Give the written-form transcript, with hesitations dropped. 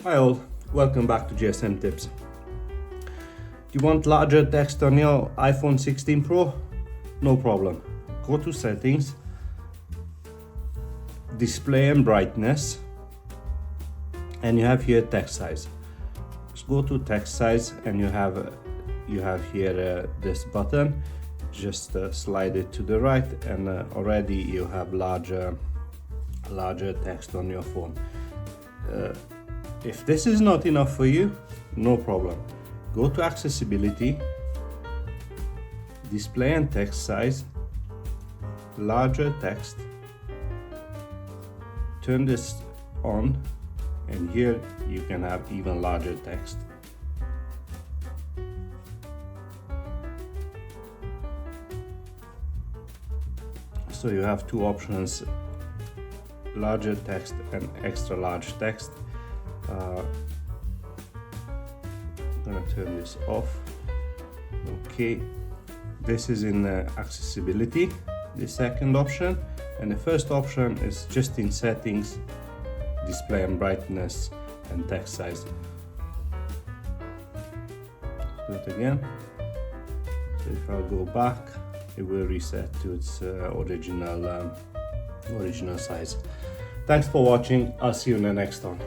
Hi all, welcome back to GSM Tips. Do you want larger text on your iPhone 16 Pro? No problem. Go to settings, display and brightness, and you have here text size. Just go to text size and you have here this button. Just slide it to the right and already you have larger text on your phone. If this is not enough for you, no problem. Go to accessibility, display and text size, larger text, turn this on, and here you can have even larger text. So you have two options, larger text and extra large text. I'm gonna turn this off. Okay, this is in accessibility, the second option, and the first option is just in settings, display and brightness and text size. Do it again. So if I go back, it will reset to its original size. Thanks for watching. I'll see you in the next one.